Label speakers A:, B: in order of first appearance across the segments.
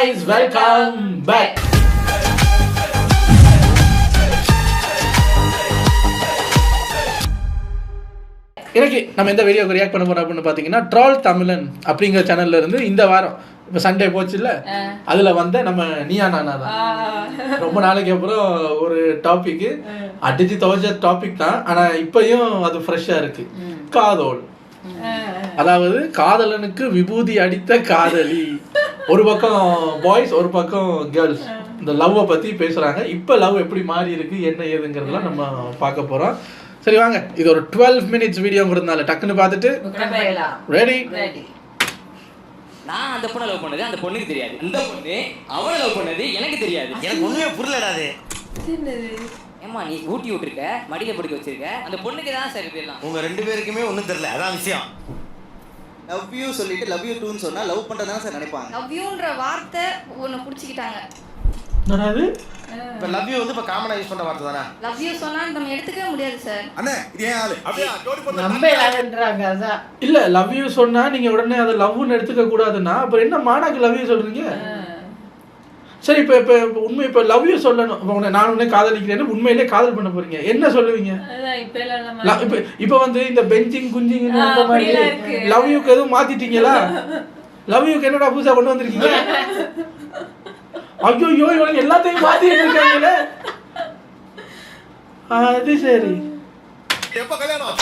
A: guys, welcome back. இன்னைக்கு நம்ம எந்த வீடியோக்கு ரியாக்ட் பண்ண போறோம் அப்படின்னு பார்த்தீங்கன்னா ட்ரால் தமிழன் அப்படிங்கிற சேனல்ல இருந்து இந்த வாரம் இப்போ சண்டே போச்சு இல்லை அதில் வந்து நம்ம நீயா நானா தான் ரொம்ப நாளைக்கு அப்புறம் ஒரு டாபிக் அடிச்சு துவைச்ச டாபிக் தான். ஆனால் இப்பயும் அது ஃப்ரெஷ்ஷாக இருக்கு. காதோல், அதாவது காதலனுக்கு விபூதி அடித்த காதலி. ஒரு பக்கம் பாய்ஸ், ஒரு பக்கம் கேர்ள்ஸ் இந்த லவ்வை பற்றி பேசுகிறாங்க. இப்போ லவ் எப்படி மாறி இருக்கு என்ன ஏதுங்கிறதுலாம் நம்ம பார்க்க போகிறோம். சரி வாங்க, இது ஒரு 12 minutes வீடியோங்கிறதுனால டக்குன்னு பார்த்துட்டு ரெடி.
B: நான் அந்த பொண்ணை லவ் பண்ணது அந்த பொண்ணுக்கு தெரியாது, அந்த பொண்ணு அவளை லவ் பண்ணது எனக்கு தெரியாது.
C: எனக்கு ஒண்ணுமே புரியலடாது.
B: ஏமா நீ ஊட்டி விட்டுருக்க, மடியில பிடிக்க வச்சிருக்க, அந்த பொண்ணுக்கு தான் சரி பேரலாம்.
C: உங்க ரெண்டு பேருக்குமே ஒன்றும் தெரியல, அதான் விஷயம். லவ் யூ சொல்லிட்டு லவ் யூ டூன்னு சொன்னா லவ் பண்றதுதான் சார் நினைப்பாங்க.
D: லவ் யூன்ற வார்த்தை ஒன்று பிடிச்சிக்கிட்டாங்க.
C: இப்போ லவ் யூ வந்து இப்போ காமனாக யூஸ் பண்ணுற வார்த்தை தானே.
D: லவ் யூ சொன்னா நம்ம எடுத்துக்கவே முடியாது சார்.
C: அண்ணே இது ஏன் ஆளு அப்படியே
A: நம்ம யாருன்றாங்க. அதான் இல்ல லவ் யூ சொன்னா நீங்க உடனே அதை லவ்னு எடுத்துக்க கூடாதுன்னா அப்புறம் என்ன மானாக்கு லவ் யூ சொல்றீங்க? சரி இப்போ உண்மை இப்போ லவ் யூ சொல்லணும். இப்போ நான் உடனே காதலிக்கிறேன்னு உண்மையிலே காதல் பண்ண போறீங்க, என்ன சொல்லுவீங்க? இப்போ வந்து இந்த பெஞ்சிங் குஞ்சிங் அந்த மாதிரி லவ் யூக்கு எதுவும் மாத்திட்டீங்களா? லவ் யூக்கு என்னடா புதுசா கொண்டு வந்திருக்கீங்க? ஐயோ இவங்க எல்லாத்தையும் மாத்திட்டு இருக்காங்களே. அது சரி.
E: எப்போ கல்யாணம்?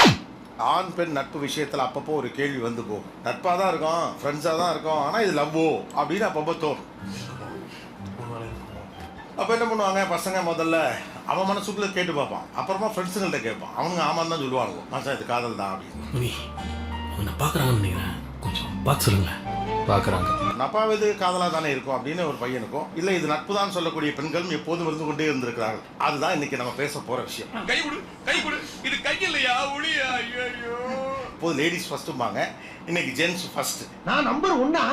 E: ஆண் பெண் நட்பு விஷயத்தில் அப்பப்போ ஒரு கேள்வி வந்து போகும். நட்பாக தான் இருக்கும், ஃப்ரெண்ட்ஸாக தான் இருக்கும், ஆனால் இது லவ்வோ அப்படின்னு அப்பப்போ தோணும். அப்போ என்ன பண்ணுவாங்க பசங்க, முதல்ல அவன் மனசுக்குள்ளே கேட்டு பார்ப்பான், அப்புறமா ஃப்ரெண்ட்ஸுங்கள்ட்ட கேட்பான். அவனுங்க ஆமாம் தான் சொல்லுவாங்க, மச்சான் இது காதல் தான் அப்படின்னு.
F: அவங்க பார்க்குறாங்கன்னு நினைக்கிறேன், கொஞ்சம் பார்த்து சொல்லுங்க. பார்க்குறாங்க
E: நப்பாவது இது காதலாக தானே இருக்கும் அப்படின்னு ஒரு பையனுக்கும், இல்லை இது நட்பு தான் சொல்லக்கூடிய பெண்களும் எப்போதும் இருந்து கொண்டே இருந்திருக்கிறார்கள். அதுதான் இன்னைக்கு நம்ம பேச போகிற விஷயம்.
G: கை கொடு இது கை இல்லையா ஒளியா? ஐயோ
E: இப்போது லேடிஸ் ஃபர்ஸ்ட்டும்பாங்க, இன்னைக்கு ஜென்ஸ் ஃபர்ஸ்ட்.
C: நான் நம்பர் ஒன்னா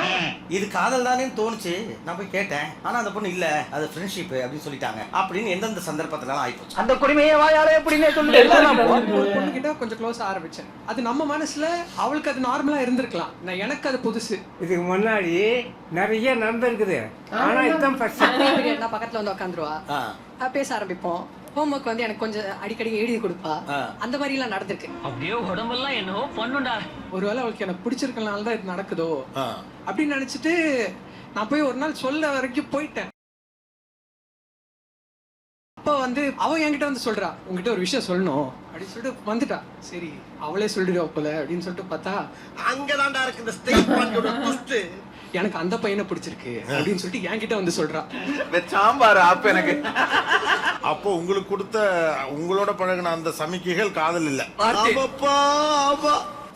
C: இது காதல் தானேன்னு தோணுச்சு. நான் போய் கேட்டேன், ஆனா அந்த பொண்ணு இல்ல அது ஃப்ரெண்ட்ஷிப் அப்படின்னு சொல்லிட்டாங்க அப்படின்னு எந்தெந்த சந்தர்ப்பத்தினால ஆயிப்போச்சு.
H: அந்த கொடுமையை வாயாலே எப்படின்னே சொல்லுங்க.
I: ஒரு பொண்ணுகிட்ட கொஞ்சம் க்ளோஸ் ஆரம்பிச்சேன். அது நம்ம மனசுல அவளுக்கு அது நார்மலா இருந்திருக்கலாம், நான் எனக்கு அது புதுசு.
H: இதுக்கு முன்னாடி நிறைய நடந்திருக்குது, ஆனா இதுதான் ஃபர்ஸ்ட்.
J: நான் பக்கத்துல வந்து உட்காந்துருவா, பேச ஆரம்பிப்போம். ஹோம்ஒர்க் வந்து எனக்கு கொஞ்சம் அடிக்கடி எழுதி கொடுப்பா. அந்த மாதிரி எல்லாம் நடந்திருக்கு.
B: அப்படியே உடம்பெல்லாம் என்னவோ பண்ணுண்டா.
I: ஒருவேளை அவளுக்கு எனக்கு பிடிச்சிருக்கனால தான் இது நடக்குதோ அப்படின்னு நினைச்சிட்டு நான் போய் ஒரு நாள் சொல்ல வரைக்கும் போயிட்டேன். அப்போ வந்து அவன் என்கிட்ட வந்து சொல்றா, உங்ககிட்ட ஒரு விஷயம் சொல்லணும் அப்படின்னு சொல்லிட்டு வந்துட்டா. சரி அவளே சொல்லிடுவா போல அப்படின்னு சொல்லிட்டு பார்த்தா
C: அங்கதான்டா இருக்கு இந்த ஸ்டேட்மெண்டோட ட்விஸ்ட்.
I: எனக்கு அந்த பையனை பிடிச்சிருக்கு அப்படின்னு சொல்லிட்டு என்கிட்ட வந்து சொல்றா.
C: சாம்பார் அப்ப எனக்கு
E: அப்போ உங்களுக்கு கொடுத்த உங்களோட பழகின அந்த சமிக்கைகள் காதல் இல்லை.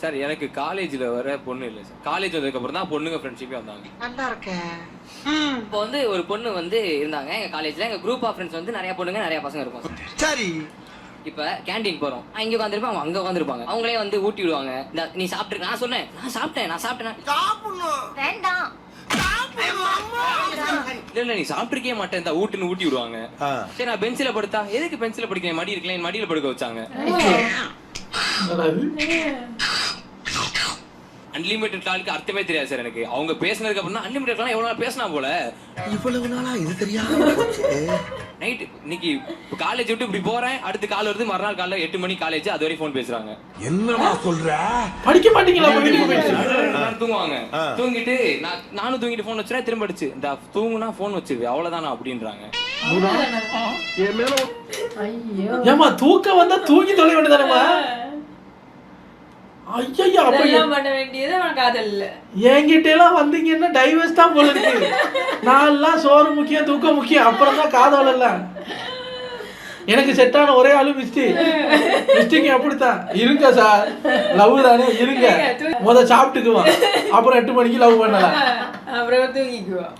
B: சார் எனக்கு காலேஜ்ல வர பொண்ணு இல்லை சார். காலேஜ் வந்ததுக்கு அப்புறம் தான் பொண்ணுங்க ஃப்ரெண்ட்ஷிப்பே வந்தாங்க.
J: நல்லா இருக்கேன்.
B: இப்போ வந்து ஒரு பொண்ணு வந்து இருந்தாங்க எங்க காலேஜ்ல. எங்க குரூப் ஆஃப் ஃப்ரெண்ட்ஸ் வந்து நிறைய பொண்ணுங்க நிறைய பசங்க இருக்கும்.
C: சரி
B: இப்போ கேண்டீன் போறோம், இங்க உட்காந்துருப்பேன், அவங்க அங்க உட்காந்துருப்பாங்க. அவங்களே வந்து ஊட்டி விடுவாங்க. நீ சாப்பிட்டு, நான் சொன்னேன் நான் சாப்பிட்டேன்
D: வேண்டாம்
B: இல்ல நீ சாப்பிட்டுருக்கே மாட்டேன், இந்த ஊட்டுன்னு ஊட்டி விடுவாங்க. சரி நான் பெஞ்சில படுத்தா, எதுக்கு பெஞ்சில படுக்கிறேன், மடி இருக்கல, மடியில படுக்க வச்சாங்க. அன்லிமிட்டட் காலுக்கு அர்த்தமே தெரியாது சார் எனக்கு. அவங்க பேசினதுக்கு அப்புறம் தான் அன்லிமிட்டட் கால் எவ்வளவு நாள் பேசினா போல.
C: இவ்வளவு நாளா இது தெரியாது.
B: நைட் இன்னைக்கு காலேஜ் விட்டு இப்படி போறேன், அடுத்து கால் வருது, மறுநாள் காலைல 8 மணி காலேஜ், அது வரைக்கும் ஃபோன் பேசுறாங்க.
E: என்னமா சொல்ற?
A: படிக்க மாட்டீங்களா?
B: தூங்குவாங்க, தூங்கிட்டு நானும் தூங்கிட்டு ஃபோன் வச்சுறேன், திரும்ப அடிச்சு இந்த தூங்குனா ஃபோன் வச்சிருவே அவ்வளவுதானா அப்படின்றாங்க.
A: ஏமா தூக்கம் வந்தா தூங்கி தொலை வேண்டியதானமா? ஐயா அப்படிலாம்
D: பண்ண வேண்டியது அவன் காதல் இல்ல.
A: என்கிட்ட எல்லாம் வந்தீங்கன்னா டைவர்ஸ் தான் போல இருக்கு. நான்லாம் சோறு முக்கியம், தூக்கம் முக்கியம், அப்புறம் தான் காதல் எல்லாம். எனக்கு செட்டான ஒரே ஆளு மிஸ்டிங்க அப்படித்தான். இருங்க சார், லவ் தானே இருங்க, சாப்பிட்டுக்குவான், அப்புறம் 8 மணிக்கு லவ் பண்ணலாம்,
D: அப்புறம் தூங்கிக்குவான்.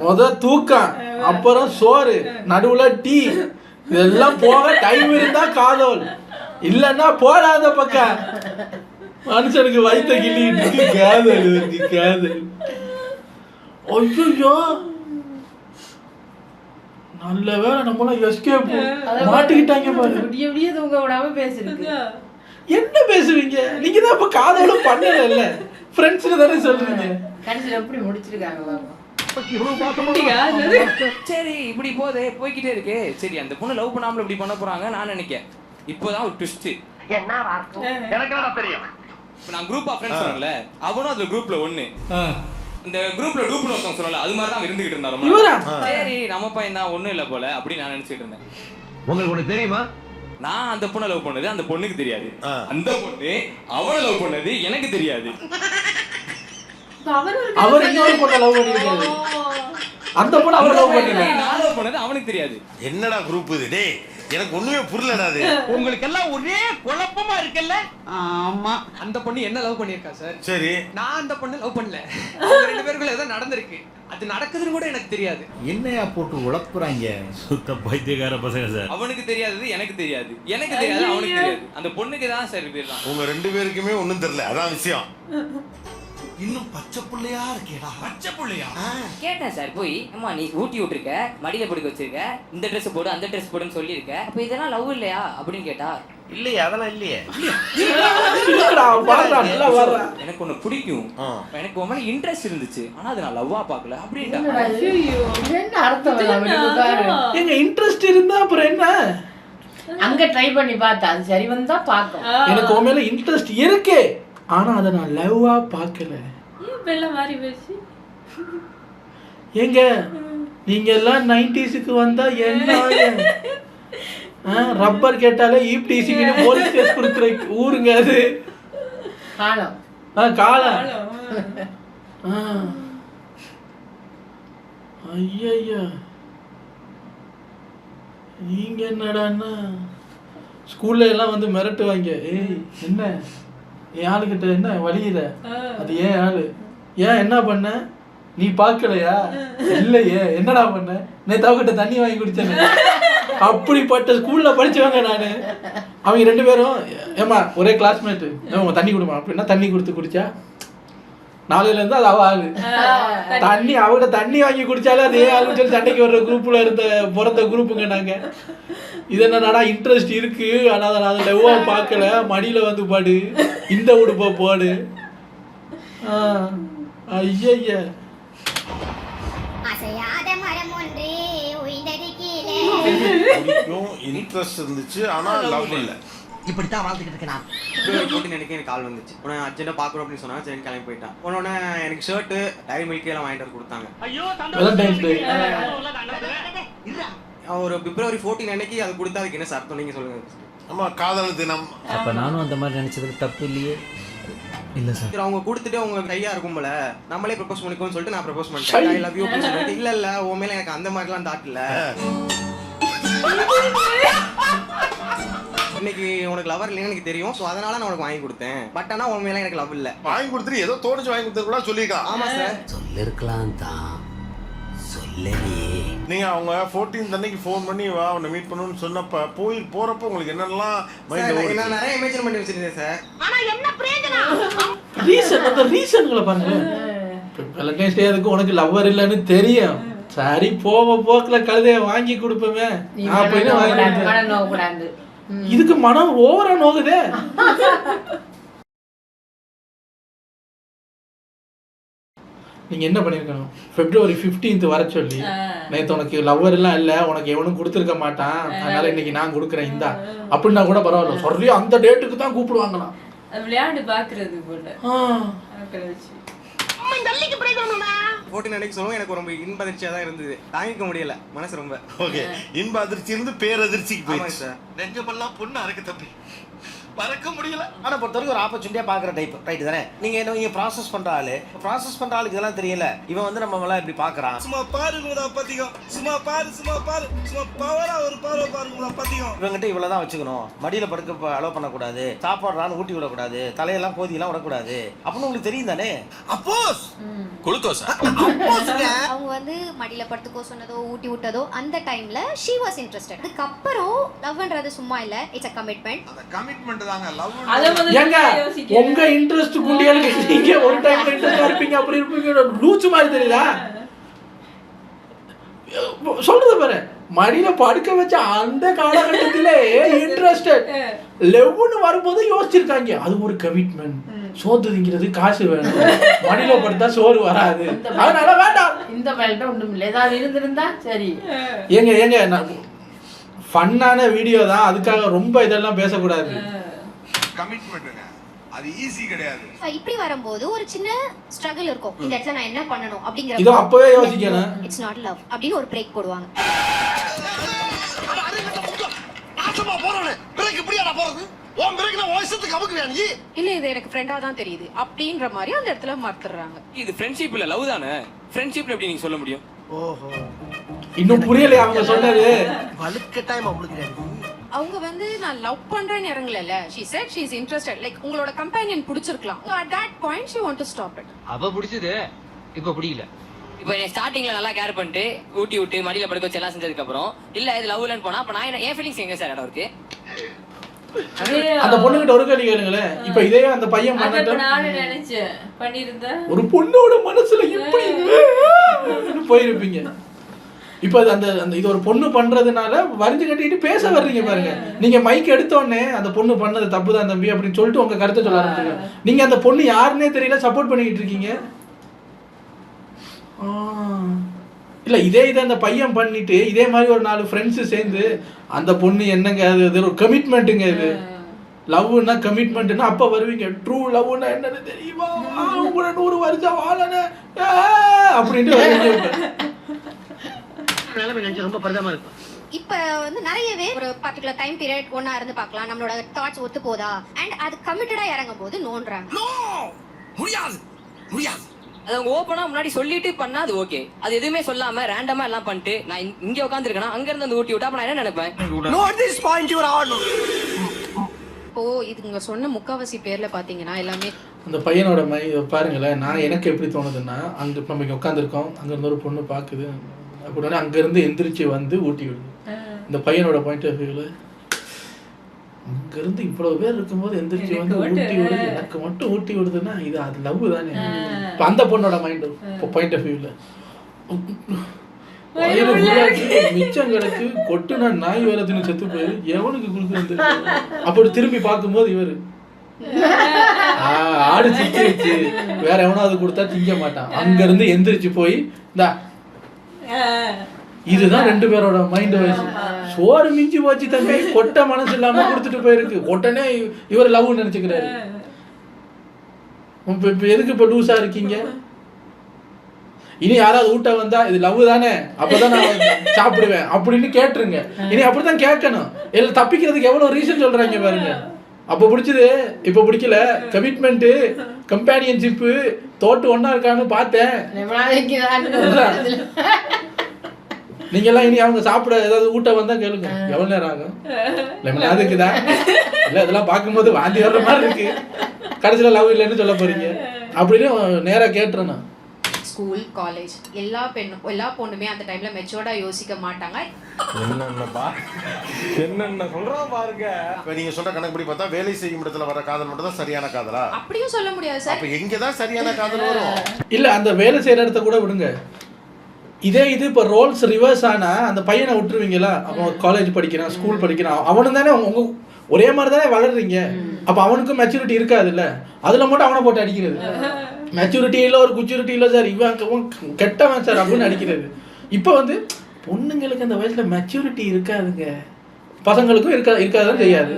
A: அதான் தூக்கம், அப்புறம் சோறு, நடுவுல டீ, இதெல்லாம் போக டைம் இருந்தா காதல், இல்லன்னா போடாத பக்கம். மனுஷனுக்கு வயிற்ற கிள்ளிட்டு காதல் இருக்கு காதல். ஐயோ நல்ல வேளை நம்மளாம் எஸ்கேப் மாட்டிக்கிட்டாங்க பாரு.
D: விடிய தூங்க விடாம பேசுறீங்க.
A: என்ன பேசுவீங்க நீங்க? தான் இப்ப காதலும் பண்ணல, ஃப்ரெண்ட்ஸ்க்கு தானே சொல்றீங்க.
D: கடைசியில் எப்படி முடிச்சிருக்காங்க பாருங்க.
B: சரி இப்படி போய்கிட்டே இருக்கு. சரி அந்த பொண்ணு லவ் பண்ணாமல இப்படி பண்ண போறாங்க நான் நினைக்கிறேன். இப்போதான் ஒரு ட்விஸ்ட்.
G: எனக்கு தெரியும்.
B: இப்போ நான் குரூப் ஆஃப் ஃப்ரெண்ட்ஸ் சொன்னேன்ல, அவனும் அந்த குரூப்ல ஒண்ணு. இந்த குரூப்ல டூப்னு ஒருத்தன் சொன்னல, அது மாதிரி தான் இருந்துகிட்டு இருந்தாரு. சரி நம்ம பையன் தான் ஒண்ணும் இல்ல போல அப்படின்னு நான் நினைச்சிட்டு இருந்தேன்.
G: உங்களுக்கு ஒண்ணு தெரியுமா?
B: நான் அந்த பொண்ணை லவ் பண்ணது அந்த பொண்ணுக்கு தெரியாது. அந்த பொண்ணு அவனை லவ் பண்ணது எனக்கு தெரியாது.
A: அவர் இன்னொரு பொண்ணை லவ் பண்ணிருக்காரு. அந்த பொண்ணு அவர் லவ் பண்ணிருக்காரு.
B: நான் லவ் பண்ணது அவனுக்கு தெரியாது.
E: என்னடா குரூப் இது டேய்? எனக்கு ஒண்ணுமே புரியலடா அது.
H: உங்களுக்கு எல்லாம் ஒரே குழப்பமா இருக்குல்ல?
I: ஆமா, அந்த பொண்ணு என்ன லவ் பண்ணிருக்கா சார்.
E: சரி,
I: நான் அந்த பொண்ணு லவ் பண்ணல. அவங்க ரெண்டு பேருக்குள்ள ஏதோ நடந்திருக்கு. அது நடக்குதுன்னு கூட எனக்கு தெரியாது.
K: என்னையா போட்டு உழப்புறாங்க சுத்த பைத்தியக்கார பசங்க சார்.
B: அவனுக்கு தெரியாதது எனக்கு தெரியாது, எனக்கு தெரியாது அவனுக்கு தெரியாது. அந்த பொண்ணுக்கு தான் சார் பேர்லாம்.
E: உங்க ரெண்டு பேருக்குமே ஒண்ணும் தெரியல, அதான் விஷயம்.
C: இன்னும் பச்சை புள்ளையா இருக்கேடா.
G: பச்சை புள்ளையா?
L: கேட்டேன் சார் போய், அம்மா நீ ஊட்டி விட்டுருக்க, மடியில படுக்க வச்சிருக்க, இந்த ட்ரெஸ் போடு அந்த ட்ரெஸ் போடுன்னு சொல்லியிருக்க, அப்ப இதெல்லாம் லவ் இல்லையா அப்படின்னு கேட்டா,
C: இல்லையே அதெல்லாம் இல்லையே.
B: எனக்கு ஒண்ணு பிடிக்கும், எனக்கு உன் மேல இன்ட்ரெஸ்ட் இருந்துச்சு, ஆனா அது நான் லவ்வா பாக்கல அப்படின்ட்டா.
D: என்ன அர்த்தம்?
A: எங்க இன்ட்ரெஸ்ட் இருந்தா அப்புறம் என்ன?
D: அங்க ட்ரை பண்ணி பார்த்தா அது சரி வந்தா பாக்கும்.
A: எனக்கு உன் மேல இன்ட்ரெஸ்ட் இருக்கு, ஆனா அதை நான் லவ்வா பார்க்கல. எங்க நீங்க எல்லாம் 90s வந்தா என்ன ரப்பர் கேட்டாலே ஈப்டிசிக்கு போலீஸ் கேஸ் கொடுக்குற ஊருங்க அது.
D: காலம்
A: காலம். ஐயா நீங்க என்னடான்னா ஸ்கூல்ல எல்லாம் வந்து மிரட்டுவாங்க. ஏய் என்ன என் ஆளுகிட்ட என்ன வழியில, அது ஏன் ஆளு, ஏன் என்ன பண்ண நீ பார்க்கலையா, இல்லையே என்னடா பண்ண, நேத்து அவகிட்ட தண்ணி வாங்கி குடிச்சேன். அப்படிப்பட்ட ஸ்கூல்ல படிச்சவங்க நானு. அவங்க ரெண்டு பேரும் ஏமா ஒரே கிளாஸ்மேட்டு, அவங்க தண்ணி கொடுமா அப்படின்னா தண்ணி கொடுத்து குடிச்சா நாளையில இருந்து அது அவ ஆளு. தண்ணி அவகிட்ட தண்ணி வாங்கி குடிச்சாலே அது ஏன் ஆளுன்னு சொல்லி சண்டைக்கு வர்ற குரூப்ல இருந்த பிறந்த குரூப்புங்க நாங்க. இது என்னடா இன்ட்ரெஸ்ட் இருக்கு, ஆனா அதை நான் லவ்வா பார்க்கல, மடியில வந்து பாடு, இந்த உடுப்பா போடு. ஐயா
E: இன்ட்ரெஸ்ட் இருந்துச்சு ஆனா லவ் இல்ல.
C: இப்படித்தான் வாழ்ந்துக்கிட்டு இருக்கேன்.
I: எனக்கு கால் வந்துச்சு, உடனே அர்ஜென்ட்டா பாக்குறோம் அப்படின்னு சொன்னா சரி கிளம்பி போயிட்டான். உடனே எனக்கு ஷர்ட் டைரி மில்க் எல்லாம் வாங்கிட்டு வந்து கொடுத்தாங்க. ஒரு பிப்ரவரி 14 அன்னைக்கு அது கொடுத்தா அதுக்கு என்ன அர்த்தம் நீங்க சொல்லுங்க.
E: ஆமா காதல் தினம்.
K: அப்ப நானும் அந்த மாதிரி நினைச்சதுக்கு தப்பு இல்லையே. இல்ல சார்
I: அவங்க கொடுத்துட்டு அவங்க கையா இருக்கும் போல நம்மளே ப்ரப்போஸ் பண்ணிக்கோன்னு சொல்லிட்டு நான் ப்ரப்போஸ் பண்ணிட்டேன். ஐ லவ் யூ அப்படின்னு சொல்லிட்டு. இல்ல உன் மேல எனக்கு அந்த மாதிரிலாம் தாட் இல்ல, இன்னைக்கு உனக்கு லவர் இல்லைன்னு எனக்கு தெரியும், ஸோ அதனால நான் உனக்கு வாங்கி கொடுத்தேன். பட் ஆனா உன் மேல எனக்கு லவ் இல்ல.
E: வாங்கி கொடுத்துட்டு ஏதோ தோணுச்சு வாங்கி கொடுத்துருக்கலாம் சொல்லியிருக்கான்.
I: ஆமா சார்
K: சொல்லிருக்கலாம் தான், சொல்லலையே.
E: நீங்க அவங்க 14 அன்னைக்கு ஃபோன் பண்ணி வா அவனை மீட் பண்ணணும்னு சொன்னப்ப போறப்ப உங்களுக்கு என்னெல்லாம் மைண்ட் ஓடுது?
I: நான் நிறைய இமேஜின் பண்ணி வச்சிருந்தேன் சார்.
D: ஆனா என்ன பிரயோஜனம்?
A: ரீசன் அந்த ரீசன்களை பாருங்க. வேலண்டைன்ஸ் டே அதுக்கு உனக்கு லவ்வர் இல்லைன்னு தெரியும், சரி போக்குல கழுதைய வாங்கி கொடுப்போமே அப்படின்னு வாங்கி. இதுக்கு மனம் ஓவரா நோகுதே. நீங்க என்ன பண்ணிருக்கணும், February 15 வர சொல்லி, நேற்று உனக்கு லவ்வர் எல்லாம் இல்ல, உனக்கு எவனும் கொடுத்துருக்க மாட்டான், அதனால இன்னைக்கு நான் கொடுக்குறேன் இந்தா அப்படின்னா கூட பரவாயில்ல. சொல்லி அந்த டேட்டுக்கு தான் கூப்பிடுவாங்களாம்.
D: விளையாண்டு பாக்குறது போல.
I: 14 அன்னைக்கு சொல்லுவோம். எனக்கு ரொம்ப இன்ப அதிர்ச்சியா தான் இருந்தது, தாங்கிக்க முடியல மனசு ரொம்ப.
E: ஓகே, இன்ப அதிர்ச்சி இருந்து பேரதிர்ச்சிக்கு போயிடுச்சு
I: சார்.
G: நெஞ்சமெல்லாம் பொண்ணு அறக்கு தம்பி, பறக்க முடியல.
C: ஆனா பொறுத்தவரைக்கும் ஒரு ஆப்பர்ச்சுனிட்டியா பாக்குற டைப் ரைட் தானே. நீங்க என்ன நீங்க ப்ராசஸ் பண்ற ஆளுக்கு இதெல்லாம் தெரியல. இவன் வந்து நம்ம எல்லாம் இப்படி பாக்குறான்.
G: சும்மா பாருங்கடா பாத்தியம், சும்மா பாரு சும்மா பவரா ஒரு பாரு பாருங்கடா பாத்தியம்.
C: இவங்கிட்ட இவ்வளவுதான் வச்சுக்கணும், மடியில படுக்க அலோவ் பண்ணக்கூடாது, சாப்பாடுறான்னு ஊட்டி விடக்கூடாது, தலையெல்லாம் கோதியெல்லாம் விடக்கூடாது அப்படின்னு உங்களுக்கு தெரியும் தானே.
G: அப்போஸ் குளுக்கோஸ்
M: அவங்க வந்து மடியில படுத்துக்கோ சொன்னதோ ஊட்டி விட்டதோ அந்த டைம்ல she was interested. அதுக்கப்புறம் லவ்ன்றது சும்மா இல்ல, இட்ஸ் a commitment.
G: அந்த கமிட்மெண்ட் தாங்க லவ்.
A: ஏங்க உங்க இன்ட்ரெஸ்ட் குண்டியாளுக்கு நீங்க ஒரு டைம் இன்ட்ரெஸ்டா இருப்பீங்க, அப்படி இருப்பீங்க, லூச்சு மாதிரி தெரியுதா சொல்றது பாரு. மடியில படுக்க வச்ச அந்த காலகட்டத்திலே இன்ட்ரெஸ்டட் லவ்னு வரும்போது யோசிச்சிருக்காங்க, அது ஒரு கமிட்மெண்ட். சோத்து திங்கிறது காசு வேணும், மடியில படுத்தா சோறு வராது, அதனால வேண்டாம்
D: இந்த பயல்கிட்ட ஒன்றும் இல்லை, ஏதாவது இருந்திருந்தா சரி.
A: ஏங்க ஃபன்னான வீடியோ தான், அதுக்காக ரொம்ப இதெல்லாம் பேசக்கூடாது.
E: கமிட்மெண்ட்டுங்க, அது ஈஸி கிடையாது.
M: இப்படி வரும்போது ஒரு சின்ன ஸ்ட்ரகிள் இருக்கும், இந்த இடத்துல நான் என்ன பண்ணணும் அப்படிங்கிற
A: இதோ அப்பவே யோசிக்கணும்.
M: இட்ஸ் நாட் லவ் அப்படின்னு ஒரு பிரேக் போடுவாங்க.
J: இல்ல இது எனக்கு ஃப்ரெண்டா தான் தெரியுது அப்படின்ற மாதிரி அந்த இடத்துல மறந்துடுறாங்க.
B: இது ஃப்ரெண்ட்ஷிப் இல்ல, லவ் தானே. ஃப்ரெண்ட்ஷிப்ல எப்படி நீங்க சொல்ல முடியும்?
C: ஓஹோ,
A: இன்னும் புரியல அவங்க சொன்னது.
C: வலுக்கட்டாயமா முழுகிறாரு.
J: அவங்க வந்து நான் லவ் பண்றேன்னு இறங்கல. she said she is interested, like உங்களோட companion பிடிச்சிருக்கலாம். at that point she want to stop it.
H: அவ பிடிச்சது இப்ப பிடிக்கல.
L: இப்போ ஸ்டார்டிங்ல நல்லா கேர் பண்ணிட்டு ஊட்டி விட்டு மடியில படுக்க வச்சு எல்லாம் செஞ்சதுக்கு அப்புறம் இல்ல இது லவ்லன்னு போனா அப்ப நான் என் ஃபீலிங்ஸ் எங்க சார் இடம் இருக்கு?
A: அந்த பொண்ணுகிட்ட ஒரு கேள்வி கேளுங்களேன். இப்ப இதே அந்த பையன் பண்ணிட்டு
D: நானும் நினைச்சேன் பண்ணிருந்தா
A: ஒரு பொண்ணோட மனசுல இப்படி போயிருப்பீங்க. இப்ப அந்த இது ஒரு பொண்ணு பண்றதுனால வரிஞ்சு கட்டிட்டு பேச வர்றீங்க பாருங்க. நீங்க மைக் எடுத்த உடனே அந்த பொண்ணு பண்ணது தப்பு தான் தம்பி அப்படின்னு சொல்லிட்டு உங்க கருத்தை சொல்ல ஆரம்பிச்சுங்க. நீங்க அந்த பொண்ணு யாருன்னே தெரியல, சப்போர்ட் பண்ணிக்கிட்டு இருக்கீங்க. இல்ல இதே அந்த பையன் பண்ணிட்டு இதே மாதிரி ஒரு 4 ஃப்ரெண்ட்ஸ் சேர்ந்து அந்த பொண்ணு என்னங்க அது ஒரு கமிட்மெண்ட்டுங்க. இது லவ்னா கமிட்மெண்ட்னா அப்ப வருவீங்க. ட்ரூ லவ்னா என்னன்னு தெரியுமா, உங்கள 100 வருஷம் வாழணும் அப்படின்ட்டு வருவீங்க.
C: ரொம்ப பரிதாபமா இருக்கும்.
M: இப்ப வந்து நிறையவே ஒரு பர்టిక్యులர் டைம் பீரியட் ஒண்ணா இருந்து பார்க்கலாம், நம்மளோட தாட்ஸ் ஒத்து போதா அண்ட் அது கமிட்டடா இறங்கும் போது நோன்றாங்க.
C: முடியாது முடியாது.
L: அது அவங்க ஓப்பனா முன்னாடி சொல்லிட்டு பண்ணா அது ஓகே. அது எதுவுமே சொல்லாம ரேண்டமா எல்லாம் பண்ணிட்டு நான் இங்க உட்காந்துருக்கேன்னா அங்க இருந்து வந்து ஊட்டி விட்டா அப்ப நான் என்ன நினைப்பேன்?
J: ஓ இது இங்க சொன்ன முக்காவாசி பேர்ல பாத்தீங்கன்னா எல்லாமே
A: அந்த பையனோட பாருங்களேன். நான் எனக்கு எப்படி தோணுதுன்னா, அங்க நம்ம இங்க உட்காந்துருக்கோம், அங்க இருந்து ஒரு பொண்ணு பாக்குது அப்படின்னா அங்க இருந்து எந்திரிச்சு வந்து ஊட்டி விடுது. இந்த பையனோட பாயிண்ட் ஆஃப் வியூல அங்க இருந்து இவ்வளவு பேர் இருக்கும்போது எந்திரிச்சு வந்து ஊட்டி விடுது, எனக்கு மட்டும் ஊட்டி விடுதுன்னா இது அது லவ் தானே. இப்ப அந்த பொண்ணோட மைண்ட் பாயிண்ட் ஆஃப் வியூல மிச்சங்களுக்கு கொட்டுனா நாய் வரதுன்னு செத்து போயிரு, எவனுக்கு கொடுத்து அப்படி திரும்பி பார்க்கும்போது இவரு ஆடு சிக்கிருச்சு, வேற எவனாவது கொடுத்தா திங்க மாட்டான். அங்க இருந்து எந்திரிச்சு போய் இந்தா. இதுதான் 2 பேரோட மைண்ட் வாய்ஸ். சோறு மிஞ்சி போச்சு தம்பி, கொட்ட மனசு இல்லாம கொடுத்துட்டு போயிருக்கு. உடனே இவர் லவ் நினைச்சுக்கிறாரு. எதுக்கு இப்ப லூசா இருக்கீங்க? இனி யாராவது ஊட்ட வந்தா இது லவ் தானே, அப்பதான் நான் சாப்பிடுவேன் அப்படின்னு கேட்டுருங்க. இனி அப்படித்தான் கேட்கணும். இல்ல தப்பிக்கிறதுக்கு எவ்வளவு ரீசன் சொல்றாங்க பாருங்க. அப்ப பிடிச்சது இப்ப பிடிக்கல, கமிட்மெண்ட் கம்பேனியன்ஷிப் தோட்டு ஒன்னா இருக்கான்னு பார்த்தேன். நீங்க எல்லாம் இனி அவங்க சாப்பிட ஏதாவது ஊட்ட வந்தா கேளுங்க, எவ்வளவு நேரம் ஆகும், லெமனாவது இருக்குதா இல்ல இதெல்லாம் பார்க்கும்போது வாந்தி வர்ற மாதிரி இருக்கு, கடைசியில லவ் இல்லைன்னு சொல்ல போறீங்க அப்படின்னு நேரா கேட்டுறேன்.
J: ஸ்கூல் காலேஜ் எல்லா பொண்ணுமே அந்த டைம்ல மெச்சூர்டா யோசிக்க மாட்டாங்க.
E: என்னென்ன சொல்றா பாருங்க. இப்ப நீங்க சொல்ற கணக்குப்படி பார்த்தா வேலை செய்யும் இடத்துல வர காதல் மட்டும் தான் சரியான காதலா?
J: அப்படியும் சொல்ல முடியாது சார்.
E: அப்ப எங்க தான் சரியான காதல் வரும்?
A: இல்ல அந்த வேலை செய்யற இடத்த கூட விடுங்க. இதே இது இப்போ ரோல்ஸ் ரிவர்ஸ் ஆனா அந்த பையனை விட்டுருவீங்களா? அவன் காலேஜ் படிக்கிறான், ஸ்கூல் படிக்கிறான், அவனு தானே உங்க ஒரே மாதிரி தானே வளர்றீங்க. அப்ப அவனுக்கும் மெச்சூரிட்டி இருக்காது இல்ல, அதுல மட்டும் அவனை போட்டு அடிக்கிறது. மெச்சூரிட்டி இல்ல ஒரு குச்சூரிட்டி இல்ல சார், இவன் கெட்டவன் சார் அப்படின்னு அடிக்கிறது. இப்ப வந்து பொண்ணுங்களுக்கு அந்த வயசுல மெச்சூரிட்டி இருக்காதுங்க, பசங்களுக்கும் இருக்காதுன்னு தெரியாது.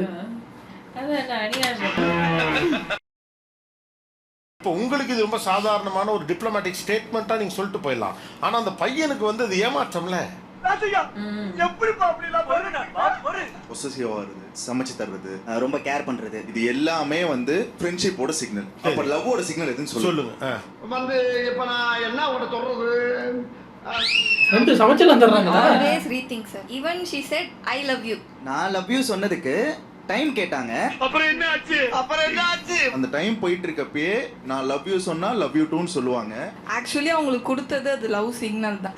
E: இப்போ உங்களுக்கு இது ரொம்ப சாதாரணமான ஒரு டிப்ளமேட்டிக் ஸ்டேட்மெண்ட்டா நீங்க சொல்லிட்டு போயிடலாம். ஆனா அந்த பையனுக்கு வந்து அது ஏமாற்றம்ல.
N: பொசசிவா வருது, சமைச்சு தர்றது, ரொம்ப கேர் பண்றது, இது எல்லாமே வந்து ஃப்ரெண்ட்ஷிப்போட சிக்னல். அப்ப லவ்வோட சிக்னல் எதுன்னு சொல்லுங்க.
C: வந்து இப்ப நான் என்ன உட சொல்றது,
A: ரெண்டு சமைச்சலாம் தர்றாங்க.
M: always rethink sir, even she said I love you.
N: நான் லவ் யூ சொன்னதுக்கு டைம் கேட்டாங்க.
C: அப்புறம் என்ன ஆச்சு?
N: அந்த டைம் போயிட்டு இருக்கப்பயே நான் லவ் யூ சொன்னா லவ் யூ டூன்னு சொல்லுவாங்க.
O: ஆக்சுவலி அவங்களுக்கு கொடுத்தது அது லவ் சிக்னல் தான்.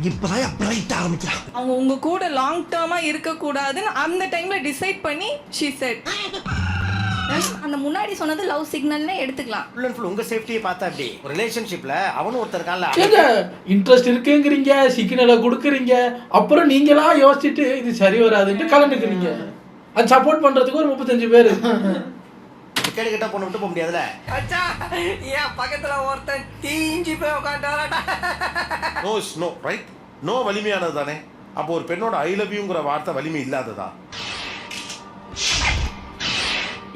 C: இப்பதான் அப்ளைட் ஆரம்பிச்சான்.
O: அவங்க உங்க கூட லாங் டர்மா இருக்க கூடாதுன்னு அந்த டைம்ல டிசைட் பண்ணி she said.
M: அந்த முன்னாடி சொன்னது லவ் சிக்னல்னே எடுத்துக்கலாம்.
C: ஃபுல் அண்ட் ஃபுல் உங்க சேஃப்டியை பார்த்தா அப்படி ஒரு ரிலேஷன்ஷிப்ல அவனும் ஒருத்தர் கால்ல
A: இன்ட்ரெஸ்ட் இருக்குங்கிறீங்க, சிக்னலை கொடுக்குறீங்க, அப்புறம் நீங்களா யோசிச்சுட்டு இது சரி வராதுன்னு கலந்துக்கிறீங்க. அது சப்போர்ட் பண்றதுக்கு ஒரு 35 பேர்.
C: கேடு கேட்டா பொண்ணு விட்டு போக முடியாதுல்ல.
I: அச்சா என் பக்கத்துல ஒருத்தன் தீஞ்சி போய் உட்காந்துட்டாரா.
E: No is no, right? No வலிமையானது தானே. அப்போ ஒரு பெண்ணோட ஐ லவ் யூங்கிற வார்த்தை வலிமை இல்லாததா?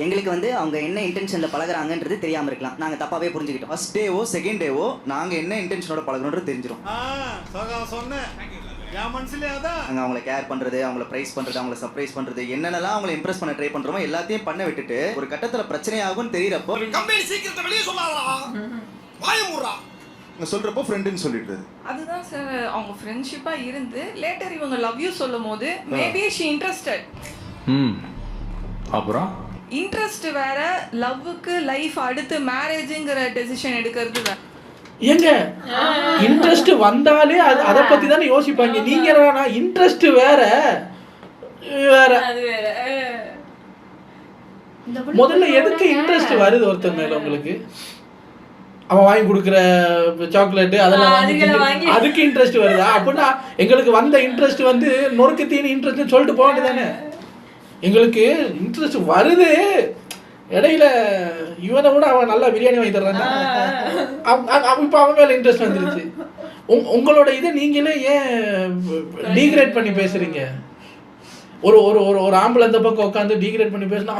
P: எங்களுக்கு வந்து அவங்க என்ன இன்டென்ஷன்ல பழகுறாங்கன்றது தெரியாம இருக்கலாம், நாங்க தப்பாவே புரிஞ்சுக்கிட்டோம். ஃபர்ஸ்ட் டேவோ செகண்ட் டேவோ நாங்க என்ன இன்டென்ஷனோட பழகுறோம்ன்றது தெரிஞ்சிரும்.
G: சொன்னேன் என் மனசுல அதான்.
P: நாங்க அவங்கள கேர் பண்றது, அவங்கள பிரைஸ் பண்றது, அவங்கள சர்ப்ரைஸ் பண்றது, என்னென்னலாம் அவங்கள இம்ப்ரெஸ் பண்ண ட்ரை பண்றோமோ எல்லாத்தையும் பண்ண விட்டுட்டு ஒரு கட்டத்துல பிரச்சனை ஆகும்னு தெரியறப்போ
G: கம்பெனி சீக்கிரத்தை வெளியே சொல்லாதடா, வாய மூடுறா.
N: நான் சொல்றப்போ ஃப்ரெண்டுன்னு சொல்லிட்டு
O: அதுதான் சார் அவங்க ஃப்ரெண்ட்ஷிப்பா இருந்து லேட்டர் இவங்க லவ் யூ சொல்லும் போது மேபி ஷி இன்ட்ரெஸ்டட்.
A: அப்புறம்
O: இன்ட்ரெஸ்ட் வேற, லவ்வுக்கு லைஃப் அடுத்து மேரேஜ்ங்கிற டெசிஷன் எடுக்கிறது வேற.
A: ஏங்க இன்ட்ரெஸ்ட் வந்தாலே அதை பத்தி தானே யோசிப்பாங்க. நீங்க என்னன்னா இன்ட்ரெஸ்ட் வேற வேற. முதல்ல எதுக்கு இன்ட்ரெஸ்ட் வருது ஒருத்தர் மேல உங்களுக்கு? அவன் வாங்கி கொடுக்குற சாக்லேட்டு அதெல்லாம் வாங்கி அதுக்கு இன்ட்ரெஸ்ட் வருதா? அப்படின்னா எங்களுக்கு வந்த இன்ட்ரெஸ்ட் வந்து நொறுக்கு தீனி இன்ட்ரெஸ்ட்னு சொல்லிட்டு போக வேண்டியதானே. எங்களுக்கு இன்ட்ரெஸ்ட் வருது, இடையில இவனை விட அவன் நல்லா பிரியாணி வாங்கி தர்றாங்க, இப்போ அவன் மேலே இன்ட்ரெஸ்ட் வந்துருச்சு. உங்களோட இதை நீங்களே ஏன் டீக்ரேட் பண்ணி பேசுறீங்க? ஒரு ஒரு ஒரு ஒரு ஆம்பளை அந்த பக்கம் உட்காந்து டீக்ரேட் பண்ணி பேசினா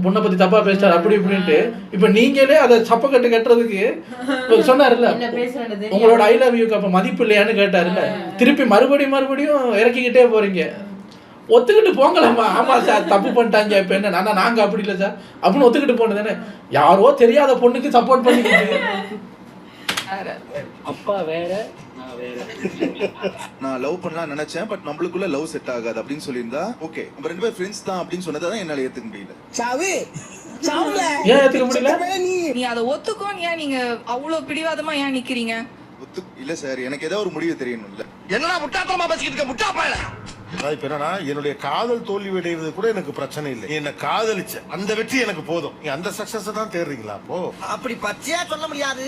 A: பொண்ணை பற்றி தப்பாக பேசிட்டார் அப்படி இப்படின்ட்டு இப்போ நீங்களே அதை சப்பக்கட்டு கட்டுறதுக்கு சொன்னார்ல, உங்களோட ஐ லவ் யூக்கு அப்போ மதிப்பு இல்லையான்னு கேட்டார்ல, திருப்பி மறுபடியும் இறக்கிக்கிட்டே போறீங்க. ஒத்துக்கிட்டு போங்களாம்மா. ஆமாம் சார் தப்பு பண்ணிட்டாங்க, இப்போ என்ன நாங்கள் அப்படி இல்லை சார் அப்படின்னு ஒத்துக்கிட்டு போனது தானே. யாரோ தெரியாத பொண்ணுக்கு சப்போர்ட் பண்ணிக்கிட்டு
F: அப்பா வேற
N: நான் லவ் பண்ணலாம் நினைச்சேன், பட் நம்மளுக்குள்ள லவ் செட் ஆகாது அப்படின்னு சொல்லியிருந்தா ஓகே, நம்ம 2 பேரும் ஃப்ரெண்ட்ஸ் தான் அப்படின்னு சொன்னதான் என்னால ஏத்துக்க முடியல.
A: ஏன் ஏத்துக்க முடியல?
O: நீ அதை ஒத்துக்கோன்னு ஏன் நீங்க அவ்வளவு பிடிவாதமா ஏன் நிக்கிறீங்க?
N: இல்ல சார், எனக்கு ஏதாவது ஒரு முடிவு தெரியணும்ல.
G: என்னடா முட்டாத்தனமா பேசிக்கிட்டு இருக்க முட்டா பயல.
E: இப்ப என்னன்னா என்னுடைய காதல் தோல்வி அடைவது கூட எனக்கு பிரச்சனை இல்லை. என்ன காதலிச்ச அந்த வெற்றி எனக்கு போதும். நீங்க அந்த சக்சஸ் தான் தேடுறீங்களா? அப்போ
C: அப்படி பச்சையா சொல்ல முடியாது,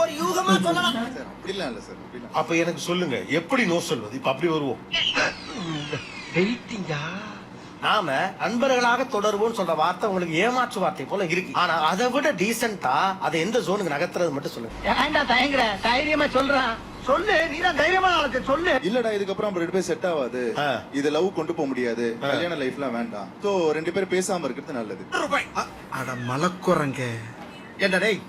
C: ஒரு யூகமா சொல்லலாம்.
N: அப்படிலாம் இல்ல சார்.
E: அப்ப எனக்கு சொல்லுங்க, எப்படி நோ சொல்வது? இப்ப அப்படி வருவோம். நாம நண்பர்களாக தொடர்வோம் சொல்ற வார்த்தை உங்களுக்கு ஏமாற்று வார்த்தை போல இருக்கு. ஆனா அதை விட டீசென்டா அதை எந்த ஜோனுக்கு நகர்த்துறது மட்டும் சொல்லுங்க.
C: ஏன்டா தயங்குற? தைரியமா சொல்றான், சொல்லு. நீதான் தைரியமா நாளைக்கு சொல்லு.
N: இல்லடா இதுக்கப்புறம் நம்ம 2 பேரும் செட் ஆகாது, இது லவ் கொண்டு போக முடியாது, கல்யாண லைஃப்லாம் வேண்டாம், சோ 2 பேரும் பேசாம இருக்கிறது நல்லது.
G: அட மலக்குறங்க ஏன்டா டேய்,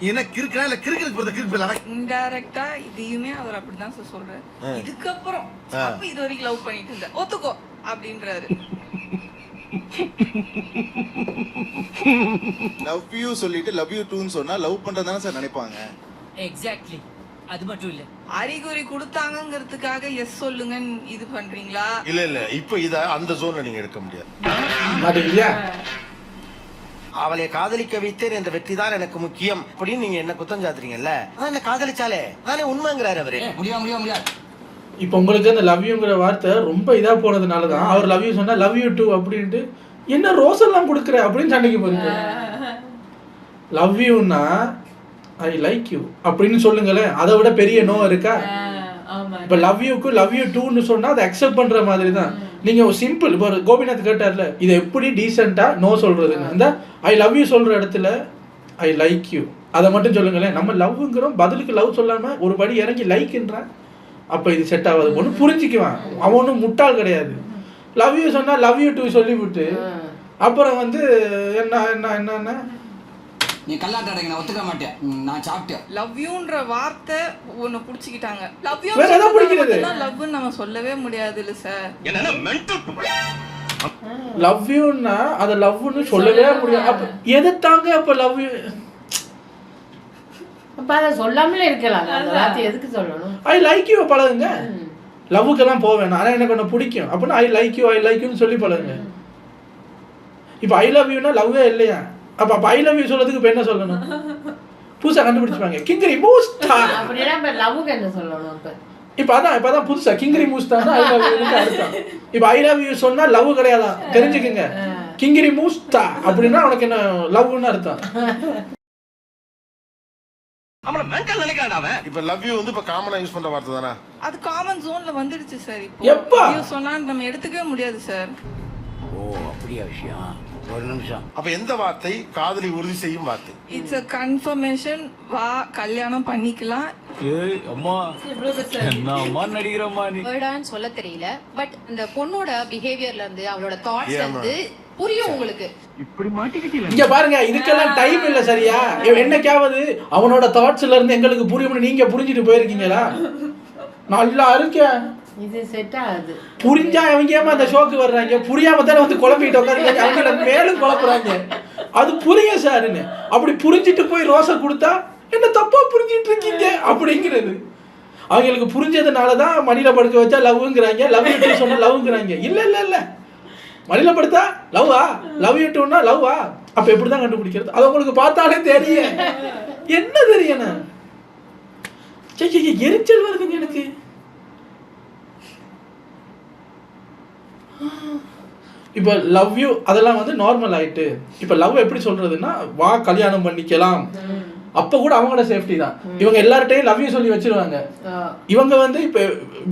G: எனக்கு இருக்கா இல்ல கிறுக்கு போறது கிறுக்கு
O: இன்டைரக்டா இதையுமே அவர் அப்படிதான் சார் சொல்றாரு. இதுக்கப்புறம் அப்ப இது வரைக்கும் லவ் பண்ணிட்டு இருந்த ஒத்துக்கோ அப்படின்றாரு.
N: லவ் யூ சொல்லிட்டு லவ் யூ டூன்னு சொன்னா லவ் பண்றதானே சார் நினைப்பாங்க.
D: எக்ஸாக்ட்லி, அது மட்டும் இல்ல
O: அறிகுறி கொடுத்தாங்கிறதுக்காக எஸ் சொல்லுங்கன்னு இது பண்றீங்களா?
E: இல்ல இப்ப இத அந்த ஜோன்ல நீங்க எடுக்க முடியாது. அவளை காதலிக்க வைத்தேன் என்ற வெற்றி தான் எனக்கு முக்கியம் அப்படின்னு நீங்க என்ன குத்தம் சாத்துறீங்கல்ல. அதான் என்ன காதலிச்சாலே அதானே உண்மைங்கிறாரு அவரு. முடியாது.
A: இப்போ உங்களுக்கு அந்த லவ் யூங்கிற வார்த்தை ரொம்ப இதா போனதுனால தான் அவர் லவ் யூ சொன்னா லவ் யூ டூ அப்படின்ட்டு என்ன ரோஸ் எல்லாம் கொடுக்குற அப்படின்னு சண்டைக்கு போறீங்க. லவ் யூன்னா ஐ லைக் யூ அப்படின்னு சொல்லுங்களேன், அதை விட பெரிய நோ இருக்கா? இப்போ லவ் யூக்கு லவ் யூ டூன்னு சொன்னா அதை அக்செப்ட் பண்ற மாதிரி தான். நீங்க சிம்பிள் இப்போ கோபிநாத் கேட்டார்ல, இதை எப்படி டீசெண்டா நோ சொல்றதுன்னு, இந்த ஐ லவ் யூ சொல்ற இடத்துல ஐ லைக் யூ அதை மட்டும் சொல்லுங்களேன். நம்ம லவ்ங்கிறோம், பதிலுக்கு லவ் சொல்லாம ஒரு படி இறங்கி லைக்ன்றான். அப்போ இது செட் ஆகாது ஒன்று புரிஞ்சுக்குவான். அவன் ஒன்றும் முட்டாள் கிடையாது. லவ் யூ சொன்னா லவ் யூ டூ சொல்லிவிட்டு அப்புறம் வந்து என்ன
P: நீ கல்லாட்ட அடைங்க, நான் ஒத்துக்க மாட்டேன், நான் சாப்பிட்டேன்.
O: லவ் யூன்ற வார்த்தை ஒன்னு புடிச்சிக்கிட்டாங்க. லவ் யூ
A: வேற எதை பிடிக்கிறது?
O: லவ்னு நம்ம சொல்லவே முடியாது இல்ல சார்.
G: என்னன்னா மென்டல்.
A: லவ் யூன்னா அதை லவ்னு சொல்லவே முடியாது. அப்ப எதை தாங்க அப்ப லவ் யூ?
D: அப்ப அதை சொல்லாமலே இருக்கலாம், அந்த வார்த்தை எதுக்கு சொல்லணும்?
A: ஐ லைக் யூ பழகுங்க. லவ்வுக்கெல்லாம் போக வேணாம், ஆனால் எனக்கு ஒன்று பிடிக்கும் அப்படின்னா ஐ லைக் யூன்னு சொல்லி பழகுங்க. இப்போ ஐ லவ் யூனா லவ்வே இல்லையா? அப்போ ஐ லவ் யூ சொல்றதுக்கு இப்போ என்ன சொல்லணும்? புதுசாக கண்டுபிடிச்சிப்பாங்க, கிங்கரி மூஸ்டா.
D: அப்படின்னா இப்போ லவ்வுக்கு என்ன சொல்லணும்?
A: இப்போ அதான் புதுசா கிங்கரி மூஸ்டானா ஐ லவ் யூ அர்த்தம். இப்போ ஐ லவ் யூ சொன்னா லவ் கிடையாதான், தெரிஞ்சுக்கங்க. கிங்கரி மூஸ்டா அப்படின்னா உனக்கு என்ன லவ்னு அர்த்தம்.
G: அவள மென்டல் நினைக்கிறான் அவன்.
E: இப்ப லவ் யூ வந்து இப்ப காமனா யூஸ் பண்ற வார்த்தை தானா?
O: அது காமன் ஜோன்ல வந்துடுச்சு சார். இப்போ
A: எப்பா
O: லவ் யூ சொன்னா நம்ம எடுத்துக்கவே முடியாது சார்.
K: ஓ அப்படியா விஷயம்?
C: ஒரு நிமிஷம்.
E: அப்ப எந்த வார்த்தை காதலை உறுதி செய்யும் வார்த்தை?
O: It's a confirmation. வா கல்யாணம் பண்ணிக்கலாம்.
B: ஏய் அம்மா என்ன அம்மா நடிக்கிறம்மா நீ.
J: வேர்டான்னு சொல்ல தெரியல, பட் அந்த பொண்ணோட பிஹேவியர்ல இருந்து அவளோட தாட்ஸ்ல இருந்து புரியும் உங்களுக்கு.
A: இப்படி மாட்டிக்கிட்டீங்க. இங்க பாருங்க, இதுக்கெல்லாம் டைம் இல்ல சரியா? என்னைக்காவது அவனோட தாட்ஸ்ல இருந்து எங்களுக்கு புரியும்னு நீங்க புரிஞ்சிட்டு போயிருக்கீங்களா? நல்லா இருக்கேன்.
D: இது செட் ஆகுது.
A: புரிஞ்சா அவங்க ஏமா அந்த ஷோக்கு வர்றாங்க, புரியாம தானே வந்து குழம்பிட்டு உட்காந்து அவங்கள மேலும் குழப்புறாங்க. அது புரிய சாருன்னு அப்படி புரிஞ்சிட்டு போய் ரோஸை கொடுத்தா என்ன தப்பா புரிஞ்சிட்டு இருக்கீங்க அப்படிங்கிறது. அவங்களுக்கு புரிஞ்சதுனாலதான் மடியில படுக்க வச்சா லவ்ங்கிறாங்க, லவ் யூ சொன்னா லவ்ங்கிறாங்க. இல்ல இல்ல இல்ல, மடியில படுத்தா லவ்வா, லவ் யூ டூன்னா லவ்வா, அப்ப எப்படிதான் கண்டுபிடிக்கிறது? அது உங்களுக்கு பார்த்தாலே தெரியும். என்ன தெரியணும்? எரிச்சல் வருதுங்க எனக்கு. இப்போ லவ் யூ அதெல்லாம் வந்து நார்மல் ஆயிட்டு, இப்போ லவ் எப்படி சொல்றதுன்னா வா கல்யாணம் பண்ணிக்கலாம், அப்போ கூட அவங்களோட சேஃப்டி தான். இவங்க எல்லார்ட்டையும் லவ் யூ சொல்லி வச்சிருவாங்க. இவங்க வந்து இப்போ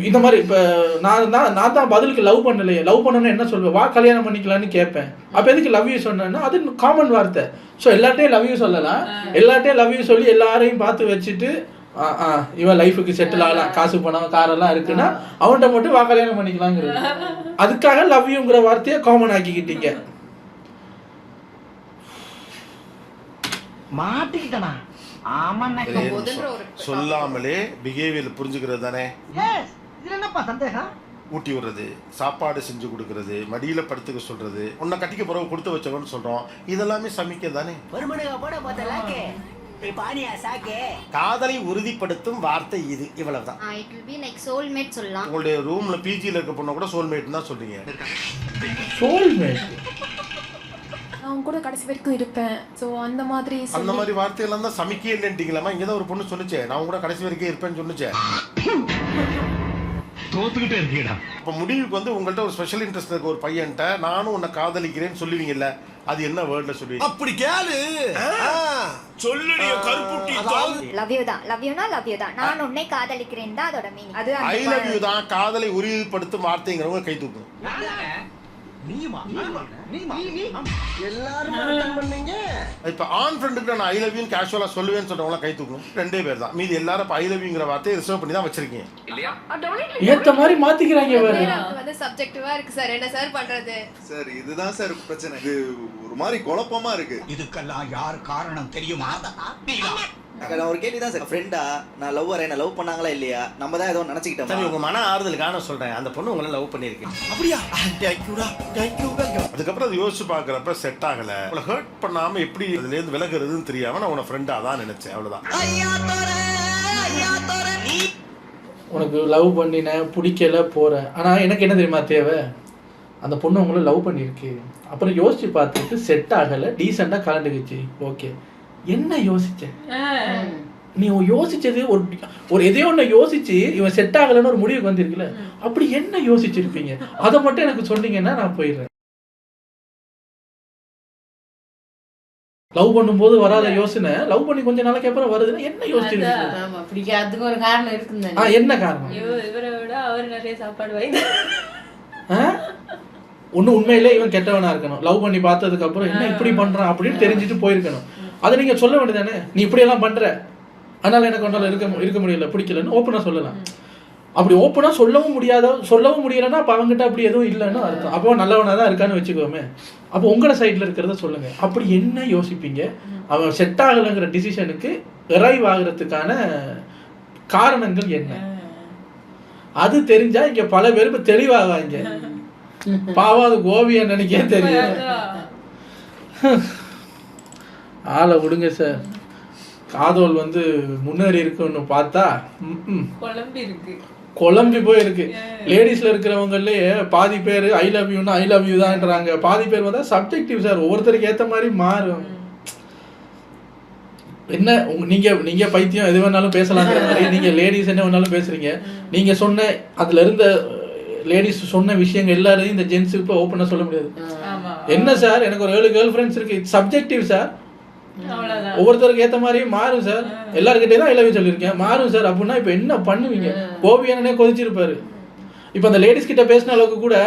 A: இந்த மாதிரி இப்போ நான் தான் பதிலுக்கு லவ் பண்ணலையே, லவ் பண்ணணும்னு என்ன சொல்வேன், வா கல்யாணம் பண்ணிக்கலாம்னு கேட்பேன். அப்போ எதுக்கு லவ் யூ சொன்னேன்னா அது காமன் வார்த்தை. ஸோ எல்லார்ட்டையும் லவ் யூ சொல்லலாம், எல்லார்ட்டையும் லவ் யூ சொல்லி எல்லாரையும் பார்த்து வச்சுட்டு இவன் லைஃபுக்கு செட்டில் ஆகலாம், காசு பணம் காரெல்லாம் இருக்குன்னா அவன்கிட்ட மட்டும் வா கல்யாணம் பண்ணிக்கலாங்கிறது. அதுக்காக லவ் யூங்கிற வார்த்தையை காமன் ஆக்கிக்கிட்டீங்க.
C: மாட்டிக்கிட்டனா?
E: சொல்லாமலே பிஹேவியர் புரிஞ்சுக்கிறது தானே.
C: என்னப்பா சந்தேகம்?
E: ஊட்டி விடுறது, சாப்பாடு செஞ்சு கொடுக்கறது, மடியில படுத்துக்க சொல்றது, உன்னை கட்டிக்க பிறகு கொடுத்து வச்சவன்னு சொல்றோம். இதெல்லாமே சமிக்க தானே. காதலை உறுதிப்படுத்தும் வார்த்தை இது. இவ்வளவுதான்.
M: It will be like soulmate சொல்லலாம்.
E: உங்களுடைய ரூம்ல பிஜில இருக்க பொண்ணு கூட சோல்மேட் தான் சொல்றீங்க.
A: சோல்மேட்
J: நான் கூட கடைசி வரைக்கும் இருப்பேன். சோ அந்த மாதிரி
E: வார்த்தையெல்லாம் தான் சமிக்கே இல்லைன்ட்டீங்களாமா? இங்க தான் ஒரு பொண்ணு சொல்லுச்சே, நான் கூட கடைசி வரைக்கும் இருப்பேன்னு சொல்லுச்சே.
F: தோத்துக்கிட்டே இருக்கீடா.
E: அப்ப முடிவுக்கு வந்து உங்கள்ட்ட ஒரு ஸ்பெஷல் இன்ட்ரெஸ்ட் இருக்க ஒரு பையன்ட்ட நானும் உன்னை காதலிக்கிறேன்னு சொல்லுவீங்கல்ல, அது என்ன வேர்ட்ல சொல்லுவீங்க?
G: அப்படி கேளு. சொல்லுடிய கருப்புட்டி.
M: லவ் யூ தான். லவ் யூனா லவ் யூ தான். நான் உன்னை காதலிக்கிறேன் தான் அதோட மீனிங். அது
E: ஐ லவ் யூ தான் காதலை உறுதிப்படுத்தும் வார்த்தைங்கிறவங்க கை தூக்கும். இப்ப ஆன் ஃப்ரெண்டுக்கு நான் ஐ லவ் யூ கேஷுவலா சொல்லுவேன்னு சொல்றவங்க கை தூக்கும். ரெண்டே பேர் தான். மீதி எல்லாரும் ஐ லவ் யூங்கிற வார்த்தையை ரிசர்வ் பண்ணி தான் வச்சிருக்கீங்க.
A: ஏத்த மாதிரி மாத்திக்கிறாங்க பாரு.
J: வந்து சப்ஜெக்டிவா இருக்கு சார். என்ன சார் பண்றது?
N: சார் இதுதான் சார் பிரச்சனை. இது ஒரு மாதிரி குழப்பமா இருக்கு.
G: இதுக்கெல்லாம் யார் காரணம் தெரியுமா?
P: நான் ஒரு கேள்வி தான் சார். ஃப்ரெண்டா நான் லவ் வரேன், லவ் பண்ணாங்களா இல்லையா, நம்ம தான் ஏதோ நினைச்சுக்கிட்டோம்.
C: சரி, உங்க மன ஆறுதலுக்கான சொல்றேன், அந்த பொண்ணு உங்களை லவ் பண்ணிருக்கு. அப்படியா?
E: அதுக்கப்புறம் அது யோசிச்சு பாக்குறப்ப செட் ஆகல, உங்களை ஹர்ட் பண்ணாம எப்படி அதுல இருந்து விலகுறதுன்னு தெரியாம நான் உன ஃப்ரெண்டா தான் நினைச்சேன். அவ்வளவுதான்.
A: உனக்கு லவ் பண்ணின பிடிக்கல போறேன், ஆனா எனக்கு என்ன தெரியுமா தேவை, அந்த பொண்ணு உங்களை லவ் பண்ணிருக்கு, அப்புறம் யோசிச்சு பார்த்துட்டு செட் ஆகல, டீசெண்டா கலந்துக்குச்சு, ஓகே. என்ன யோசிச்ச நீ? யோசிச்சது ஒரு எதையோ ஒன்று யோசிச்சு இவன் செட் ஆகலன்னு ஒரு முடிவுக்கு வந்திருக்குல்ல, அப்படி என்ன யோசிச்சிருப்பீங்க? அதை மட்டும் எனக்கு சொன்னீங்கன்னா நான் போயிடுறேன். லவ் பண்ணும்போது வராத யோசனை லவ் பண்ணி கொஞ்ச நாளைக்கு அப்புறம் வருதுன்னா என்ன யோசிச்சிருக்கீங்க?
D: பிடிக்காததுக்கு ஒரு காரணம் இருக்குங்க.
A: என்ன காரணம்?
O: இவரை விட அவர் நிறைய சாப்பாடு வாங்கி
A: ஒண்ணு உண்மையிலே இவன் கெட்டவனா இருக்கணும், லவ் பண்ணி பார்த்ததுக்கு அப்புறம் என்ன இப்படி பண்றான் அப்படின்னு தெரிஞ்சுட்டு போயிருக்கணும். அதை நீங்க சொல்ல வேண்டியதானே, நீ இப்படி எல்லாம் பண்ற அதனால எனக்கு ஒன்றால் இருக்க முடியல, பிடிக்கலன்னு ஓப்பனா சொல்லலாம். அப்படி ஓப்பனா சொல்லவும் முடியலன்னா அப்போ அவங்ககிட்ட அப்படி எதுவும் இல்லைன்னு அர்த்தம். அப்போ நல்லவனா தான் இருக்கான்னு வச்சுக்கோமே. அப்போ உங்களோட சைட்ல இருக்கிறத சொல்லுங்க. அப்படி என்ன யோசிப்பீங்க? அவன் செட் ஆகலைங்கிற டிசிஷனுக்கு ரைவ் ஆகுறதுக்கான காரணங்கள் என்ன? அது தெரிஞ்சா இங்க பல பேருக்கு தெளிவாவாங்க. பாவாது கோபியா நினைக்க தெரியும். ஆளை விடுங்க சார். காதோல் வந்து முன்னேறி இருக்குன்னு பார்த்தா குழம்பி போயிருக்கு. லேடிஸ்ல இருக்கிறவங்களே பாதி பேர் ஐ லவ் யூன்னா ஐ லவ் யூ தான்ன்றாங்க, பாதி பேர் வந்தா சப்ஜெக்டிவ் சார், ஒவ்வொருத்தருக்கு ஏற்ற மாதிரி மாறும். என்ன நீங்க பைத்தியம் எது வேணாலும் பேசலாங்கிற மாதிரி நீங்க லேடிஸ் என்ன வேணாலும் பேசுறீங்க. நீங்க சொன்ன அதுல இருந்த லேடிஸ் சொன்ன விஷயங்கள் எல்லாரையும் இந்த ஜென்ஸுக்கு இப்போ ஓப்பனாக சொல்ல முடியாது. என்ன சார் எனக்கு ஒரு 7 கேர்ள் ஃப்ரெண்ட்ஸ் இருக்கு, சப்ஜெக்டிவ் சார், ஒவ்வொருத்தருக்கு ஏற்ற மாதிரி மாறும் சார். எல்லாருக்கிட்டே தான் ஐ லவ் யூ சொல்லியிருக்கேன், மாறும் சார். அப்படின்னா இப்போ என்ன பண்ணுவீங்க? கோபி என்னன்னே கொதிச்சிருப்பாரு. இப்போ அந்த லேடிஸ் கிட்ட பேசின அளவுக்கு கூட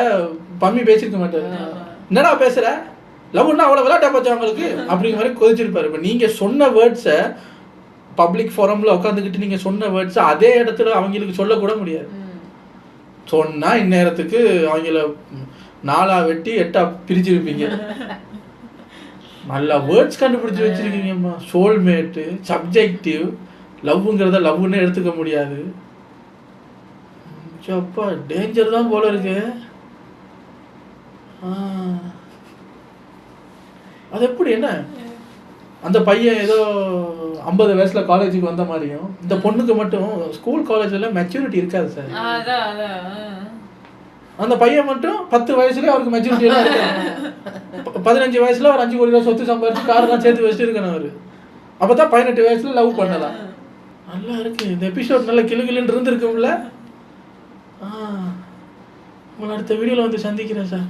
A: பம்மி பேசியிருக்க மாட்டாரு. என்னடா பேசுற, லவ்னா அவ்வளோ விளையாட்டா போச்சு அவங்களுக்கு அப்படிங்கிற மாதிரி கொதிச்சிருப்பாரு. இப்போ நீங்கள் சொன்ன வேர்ட்ஸை பப்ளிக் ஃபோரமில் உட்காந்துக்கிட்டு நீங்கள் சொன்ன வேர்ட்ஸை அதே இடத்துல அவங்களுக்கு சொல்லக்கூட முடியாது. சொன்னால் இந்நேரத்துக்கு அவங்கள 4 வெட்டி 8 பிரிச்சிருப்பீங்க. நல்லா வேர்ட்ஸ் கண்டுபிடிச்சி வச்சிருக்கீங்கம்மா. சோல்மேட்டு, சப்ஜெக்டிவ், லவ்ங்கிறத லவ்னே எடுத்துக்க முடியாது. அப்பா டேஞ்சர் தான் போல இருக்கு. அது எப்படி என்ன அந்த பையன் ஏதோ 50 வயசுல காலேஜுக்கு வந்த மாதிரியும் இந்த பொண்ணுக்கு மட்டும் ஸ்கூல் காலேஜில் மெச்சூரிட்டி இருக்காது சார். அந்த பையன் மட்டும் 10 வயசுலேயே அவருக்கு மெச்சூரிட்டியெல்லாம் இருக்கு. 15 வயசுல ஒரு 5 கோடி ரூபா சொத்து சம்பாதிச்சு காரெல்லாம் சேர்த்து வச்சுட்டு இருக்கணும் அவர். அப்போ தான் 18 வயசுல லவ் பண்ணலாம். நல்லா இருக்கு இந்த எபிசோட். நல்லா கிளுகிளுன்னு இருந்திருக்கும்ல. உங்களை அடுத்த வீடியோவில் வந்து சந்திக்கிறேன் சார்.